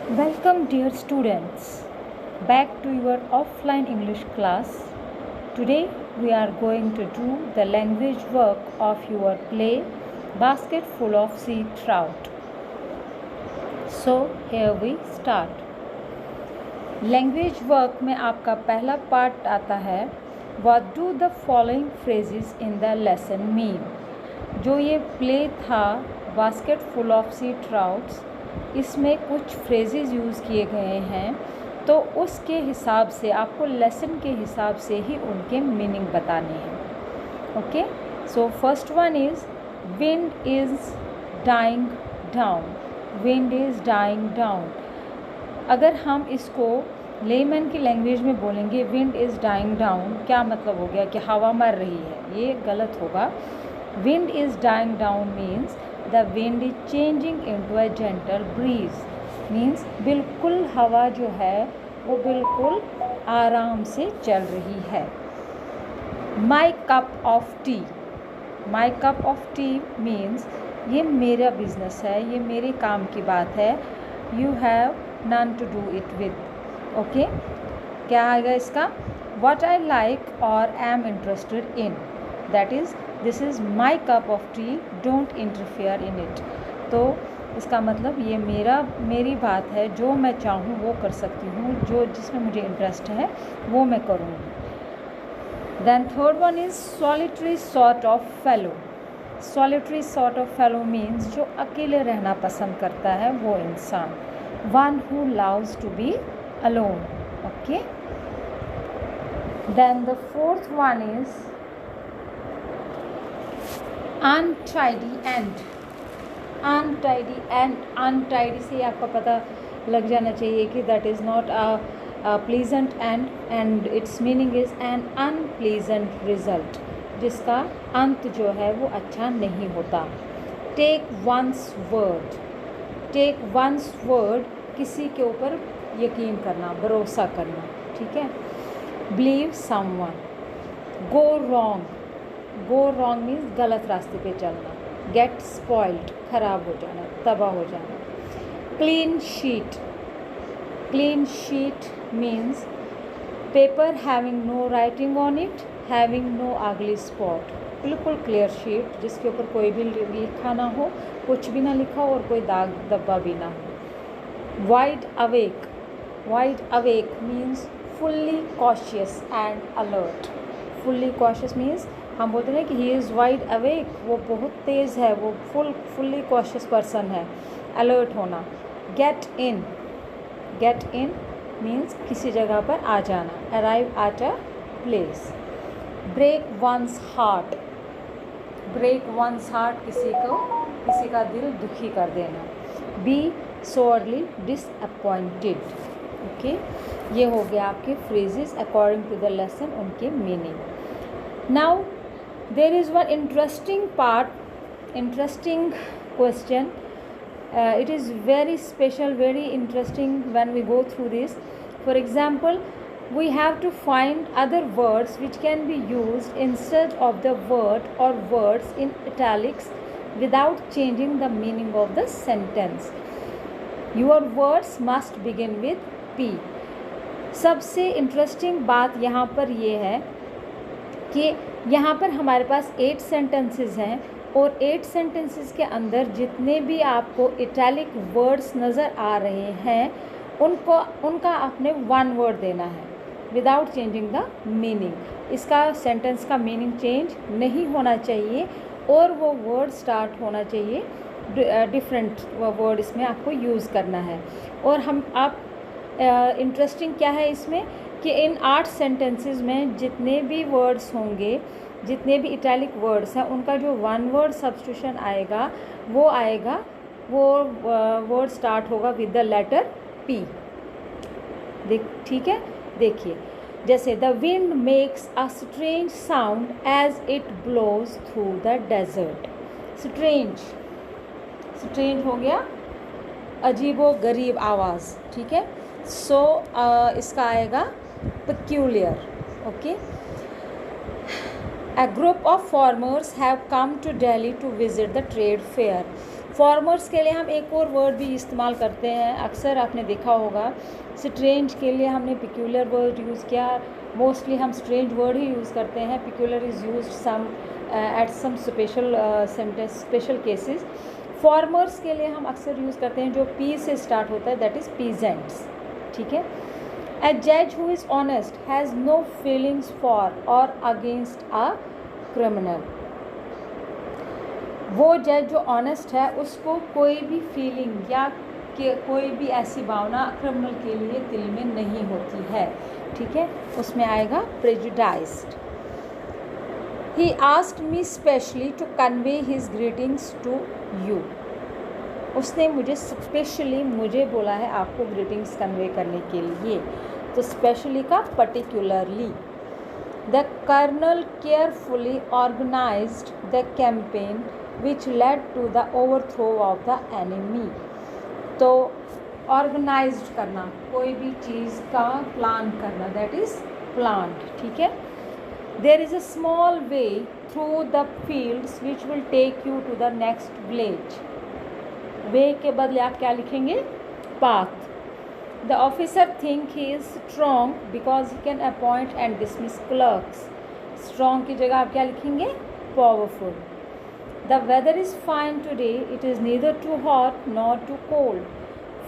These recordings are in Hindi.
Welcome, dear students, back to your offline English class. Today we are going to do the language work of your play Basket Full of Sea Trout. So here we start. Language work में आपका पहला पार्ट आता है what do the following phrases in the lesson mean. जो ये प्ले था basket full of C trouts, इसमें कुछ फ्रेजेस यूज़ किए गए हैं, तो उसके हिसाब से आपको लेसन के हिसाब से ही उनके मीनिंग बताने हैं। Okay, so first one is wind is dying down. Wind is dying down. अगर हम इसको लेमन की लैंग्वेज में बोलेंगे विंड इज़ डाइंग डाउन, क्या मतलब हो गया कि हवा मर रही है, ये गलत होगा। Wind is dying down means the wind is changing into a gentle breeze. Means बिल्कुल हवा जो है वो बिल्कुल आराम से चल रही है। My cup of T. My cup of T means ये मेरा बिजनेस है, ये मेरे काम की बात है। You have none to do it with. Okay, क्या आएगा इसका? what I like or am interested in, that is this is my cup of tea, don't interfere in it. तो इसका मतलब ये मेरी बात है, जो मैं चाहूँ वो कर सकती हूँ, जो जिसमें मुझे इंटरेस्ट है वो मैं करूँगी। Then third one is solitary sort of fellow. Solitary sort of fellow means जो अकेले रहना पसंद करता है वो इंसान। One who loves to be alone. Okay, then the fourth one is untidy end. Untidy end. Untidy से आपका पता लग जाना चाहिए कि that is not a pleasant end, and its meaning is an unpleasant result, जिसका अंत जो है वो अच्छा नहीं होता। take one's word. Take one's word, किसी के ऊपर यकीन करना, भरोसा करना, ठीक है। Believe someone. Go wrong. Go wrong means गलत रास्ते पे चलना। गेट स्पॉइल्ड, खराब हो जाना, तबाह हो जाना। Clean sheet. Clean sheet means paper having no writing on it, having no ugly spot. बिल्कुल क्लियर शीट जिसके ऊपर कोई भी लिखा ना हो, कुछ भी ना लिखा हो और कोई दाग धब्बा भी ना हो। Wide awake. Wide awake means fully cautious and alert. Fully cautious means हम बोलते हैं कि ही इज़ वाइड अवेक, वो बहुत तेज़ है, वो फुल्ली कॉशियस पर्सन है। अलर्ट होना। Get in. Get in means किसी जगह पर आ जाना। Arrive at a place. Break one's heart. Break one's heart किसी का दिल दुखी कर देना। B sorely disappointed. ओके, ये हो गया आपके phrases according to the lesson, उनके meaning. Now there is one interesting part, interesting question. It is very special, very interesting when we go through this. For example, we have to find other words which can be used instead of the word or words in italics without changing the meaning of the sentence. Your words must begin with P. सबसे इंटरेस्टिंग बात यहाँ पर ये है कि यहाँ पर हमारे पास 8 सेंटेंसेस हैं और 8 सेंटेंसेस के अंदर जितने भी आपको इटैलिक वर्ड्स नज़र आ रहे हैं उनका आपने वन वर्ड देना है विदाउट चेंजिंग द मीनिंग। इसका सेंटेंस का मीनिंग चेंज नहीं होना चाहिए और वो वर्ड स्टार्ट होना चाहिए, डिफरेंट वर्ड इसमें आपको यूज़ करना है। और इंटरेस्टिंग क्या है इसमें कि इन 8 सेंटेंसेस में जितने भी वर्ड्स होंगे, जितने भी इटैलिक वर्ड्स हैं, उनका जो वन वर्ड सब्स्टिट्यूशन आएगा वो वर्ड स्टार्ट होगा विद द लेटर पी। ठीक है, देखिए जैसे the wind makes a strange sound as it blows through the desert. Strange, strange हो गया अजीबो गरीब आवाज़, ठीक है। सो इसका आएगा peculiar. Okay, A group of farmers have come to Delhi to visit the trade fair. Farmers के लिए हम एक और वर्ड भी इस्तेमाल करते हैं, अक्सर आपने देखा होगा. स्ट्रेंज के लिए हमने पिक्यूलर वर्ड यूज़ किया. मोस्टली हम स्ट्रेंज वर्ड ही यूज़ करते हैं. Peculiar is used some at some special sentence, special cases. Farmers के लिए हम अक्सर यूज़ करते हैं जो पी से स्टार्ट होता है, दैट इज़ पीजेंट्स. ठीक है. A judge who is honest has no feelings for or against a criminal. वो जज जो ऑनेस्ट है उसको कोई भी फीलिंग या कोई भी ऐसी भावना क्रिमिनल के लिए दिल में नहीं होती है. ठीक है, उसमें आएगा प्रेजुडाइज्ड. He asked me specially to convey his greetings to you. उसने मुझे स्पेशली मुझे बोला है आपको ग्रीटिंग्स कन्वे करने के लिए. तो स्पेशली का particularly. The colonel carefully organised the campaign which led to the overthrow of the enemy. तो ऑर्गेनाइज्ड करना, कोई भी चीज़ का प्लान करना, दैट इज़ प्लान्ड. ठीक है. There is a small way through the fields which will take you to the next village. Way के बदले आप क्या लिखेंगे? Path. The officer think he is strong because he can appoint and dismiss clerks. Strong की जगह आप क्या लिखेंगे? Powerful. The weather is fine today, it is neither too hot nor too cold.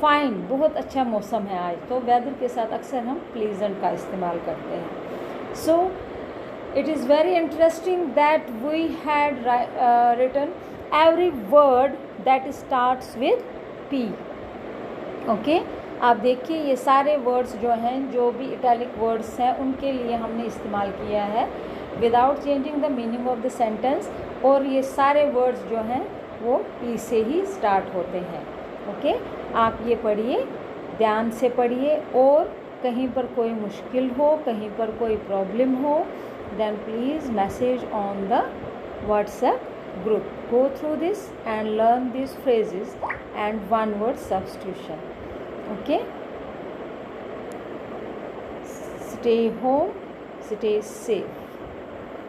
Fine, बहुत अच्छा मौसम है आज. तो वेदर के साथ अक्सर हम प्लीजेंट का इस्तेमाल करते हैं. सो it is very interesting that we had written every word that starts with P. okay? आप देखिए ये सारे वर्ड्स जो हैं, जो भी इटैलिक वर्ड्स हैं, उनके लिए हमने इस्तेमाल किया है without changing the meaning of the sentence. और ये सारे वर्ड्स जो हैं वो P से ही स्टार्ट होते हैं. ओके, आप ये पढ़िए, ध्यान से पढ़िए, और कहीं पर कोई मुश्किल हो, कहीं पर कोई प्रॉब्लम हो, then please message on the WhatsApp group. Go through this and learn these phrases and one word substitution. Okay, stay home, stay safe.